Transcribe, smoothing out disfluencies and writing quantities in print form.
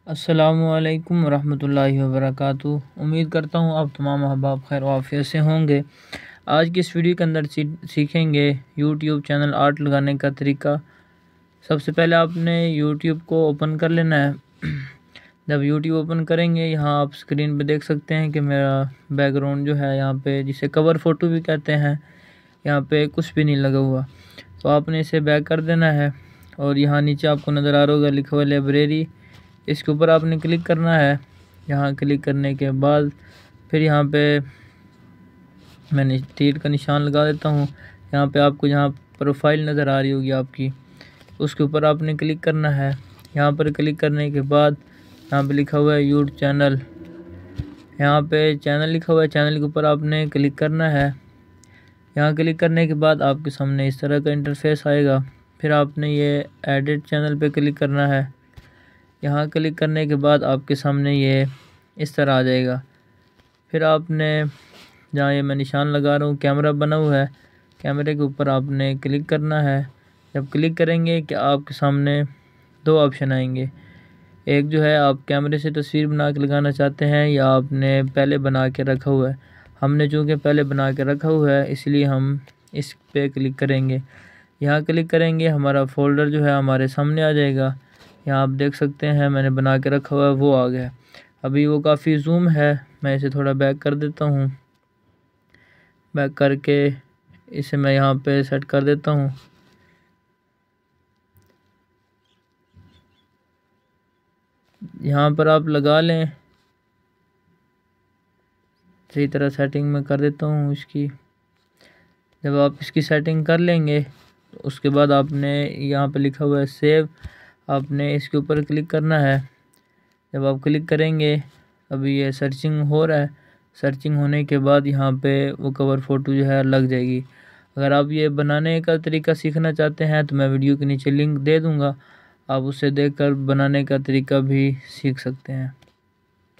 अस्सलामुअलैकुम वरहमतुल्लाहि वबरकातुहू। उम्मीद करता हूँ आप तमाम अहबाब खैर वाफ़ियत से होंगे। आज की इस वीडियो के अंदर सीखेंगे यूट्यूब चैनल आर्ट लगाने का तरीका। सबसे पहले आपने यूट्यूब को ओपन कर लेना है। जब यूट्यूब ओपन करेंगे, यहाँ आप स्क्रीन पे देख सकते हैं कि मेरा बैकग्राउंड जो है यहाँ पे, जिसे कवर फ़ोटो भी कहते हैं, यहाँ पे कुछ भी नहीं लगा हुआ। तो आपने इसे बैक कर देना है और यहाँ नीचे आपको नज़र आ रहा होगा लिखा हुआ लाइब्रेरी, इसके ऊपर आपने क्लिक करना है। यहाँ क्लिक करने के बाद फिर यहाँ पे मैंने तीर का निशान लगा देता हूँ। यहाँ पे आपको जहाँ प्रोफाइल नज़र आ रही होगी आपकी, उसके ऊपर आपने क्लिक करना है। यहाँ पर क्लिक करने के बाद यहाँ पे लिखा हुआ है यूट्यूब चैनल, यहाँ पे चैनल लिखा हुआ है, चैनल के ऊपर आपने क्लिक करना है। यहाँ क्लिक करने के बाद आपके सामने इस तरह का इंटरफेस आएगा। फिर आपने ये एडिट चैनल पे क्लिक करना है। यहाँ क्लिक करने के बाद आपके सामने ये इस तरह आ जाएगा। फिर आपने जहाँ ये मैं निशान लगा रहा हूँ, कैमरा बना हुआ है, कैमरे के ऊपर आपने क्लिक करना है। जब क्लिक करेंगे कि आपके सामने दो ऑप्शन आएंगे। एक जो है, आप कैमरे से तस्वीर बना के लगाना चाहते हैं या आपने पहले बना के रखा हुआ है। हमने चूँकि पहले बना के रखा हुआ है, इसलिए हम इस पे क्लिक करेंगे। यहाँ क्लिक करेंगे, हमारा फ़ोल्डर जो है हमारे सामने आ जाएगा। यहाँ आप देख सकते हैं मैंने बना के रखा हुआ है, वो आ गया। अभी वो काफ़ी जूम है, मैं इसे थोड़ा बैक कर देता हूँ। बैक करके इसे मैं यहाँ पे सेट कर देता हूँ। यहाँ पर आप लगा लें, सही तरह सेटिंग में कर देता हूँ इसकी। जब आप इसकी सेटिंग कर लेंगे, उसके बाद आपने यहाँ पे लिखा हुआ है सेव, आपने इसके ऊपर क्लिक करना है। जब आप क्लिक करेंगे, अभी ये सर्चिंग हो रहा है, सर्चिंग होने के बाद यहाँ पे वो कवर फ़ोटो जो है लग जाएगी। अगर आप ये बनाने का तरीका सीखना चाहते हैं तो मैं वीडियो के नीचे लिंक दे दूँगा, आप उसे देखकर बनाने का तरीका भी सीख सकते हैं।